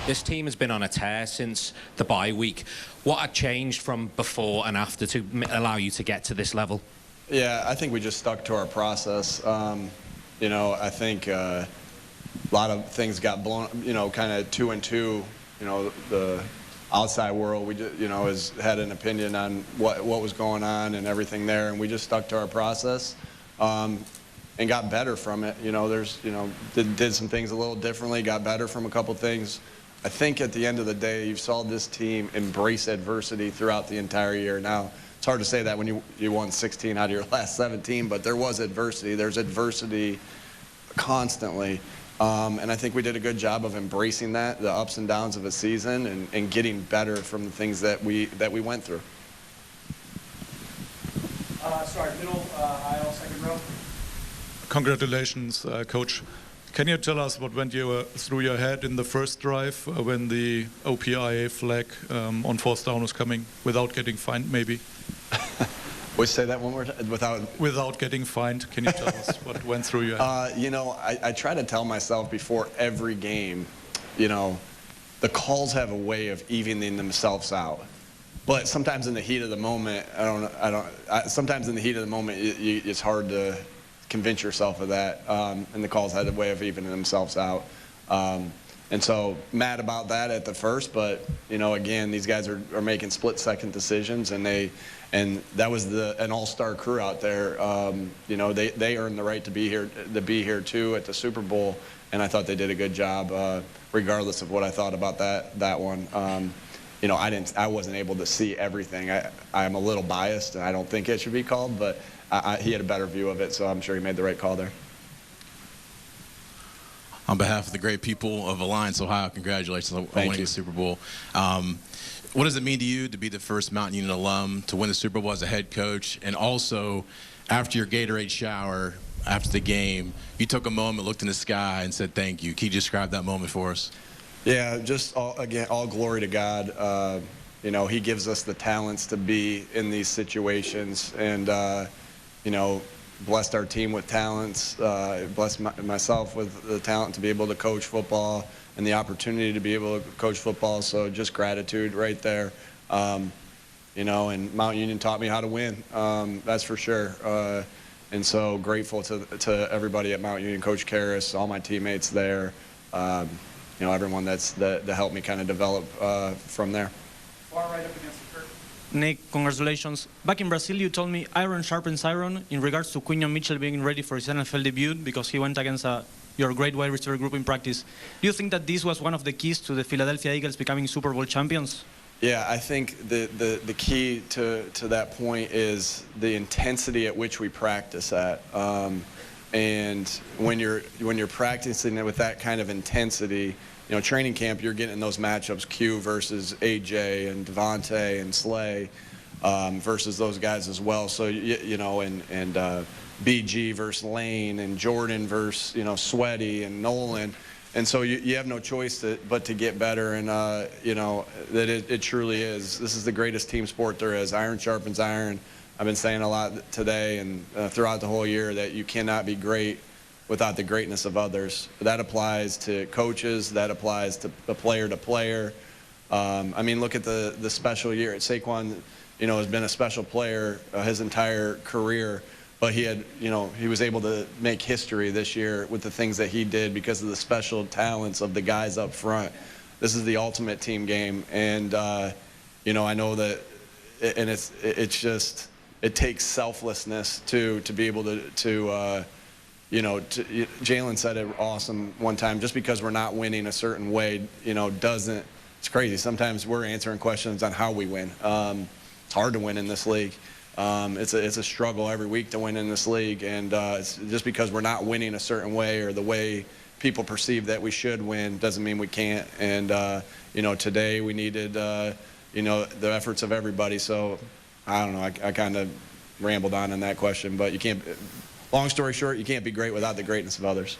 This team has been on a tear since the bye week. What had changed from before and after to allow you to get to this level? Yeah, I think we just stuck to our process. You know, I think a lot of things got blown, you know, kind of 2 and 2. You know, the outside world, we just, you know, had an opinion on what was going on and everything there, and we just stuck to our process and got better from it. You know, did some things a little differently, got better from a couple things. I think at the end of the day, you saw this team embrace adversity throughout the entire year. Now, it's hard to say that when you won 16 out of your last 17, but there was adversity. There's adversity constantly. And I think we did a good job of embracing that, the ups and downs of a season, and getting better from the things that we went through. Sorry, middle aisle, second row. Congratulations, Coach. Can you tell us what went through your head in the first drive when the OPIA flag on 4th down was coming, without getting fined, maybe? Would you say that one more time? Without getting fined, can you tell us what went through your head? You know, I try to tell myself before every game, you know, the calls have a way of evening themselves out. But sometimes in the heat of the moment, sometimes in the heat of the moment, it's hard to convince yourself of that, and the calls had a way of evening themselves out. And so mad about that at the first, but you know, again, these guys are making split-second decisions, and that was an all-star crew out there. You know, they earned the right to be here too at the Super Bowl, and I thought they did a good job, regardless of what I thought about that one. You know, I wasn't able to see everything. I'm a little biased, and I don't think it should be called, but he had a better view of it, so I'm sure he made the right call there. On behalf of the great people of Alliance, Ohio, congratulations on winning the Super Bowl. What does it mean to you to be the first Mountain Union alum to win the Super Bowl as a head coach? And also, after your Gatorade shower, after the game, you took a moment, looked in the sky, and said thank you. Can you describe that moment for us? Yeah, just all glory to God. You know, he gives us the talents to be in these situations, and you know, blessed our team with talents, blessed myself with the talent to be able to coach football and the opportunity to be able to coach football. So just gratitude right there. You know, and Mount Union taught me how to win, that's for sure. And so grateful to everybody at Mount Union, Coach Karras, all my teammates there, you know, everyone that helped me kind of develop from there. Far right up against the curtain. Nick, congratulations. Back in Brazil, you told me iron sharpens iron in regards to Quinyon Mitchell being ready for his NFL debut because he went against your great wide receiver group in practice. Do you think that this was one of the keys to the Philadelphia Eagles becoming Super Bowl champions? Yeah, I think the key to that point is the intensity at which we practice at. And when you're practicing it with that kind of intensity, you know, training camp, you're getting those matchups, Q versus AJ and Devontae and Slay versus those guys as well. So, you know, and BG versus Lane and Jordan versus, you know, Sweaty and Nolan. And so you have no choice but to get better. And, you know, that it truly is. This is the greatest team sport there is. Iron sharpens iron. I've been saying a lot today and throughout the whole year that you cannot be great without the greatness of others. That applies to coaches. That applies to player to player. I mean, look at the special year. Saquon, you know, has been a special player his entire career, but he had, you know, he was able to make history this year with the things that he did because of the special talents of the guys up front. This is the ultimate team game, and you know, I know that, and it's just, it takes selflessness to be able to you know, Jalen said it awesome one time, just because we're not winning a certain way, you know, it's crazy. Sometimes we're answering questions on how we win. It's hard to win in this league. It's a struggle every week to win in this league, and it's just because we're not winning a certain way or the way people perceive that we should win doesn't mean we can't. And, you know, today we needed, you know, the efforts of everybody. So, I don't know, I kind of rambled on that question, but you can't. Long story short, you can't be great without the greatness of others.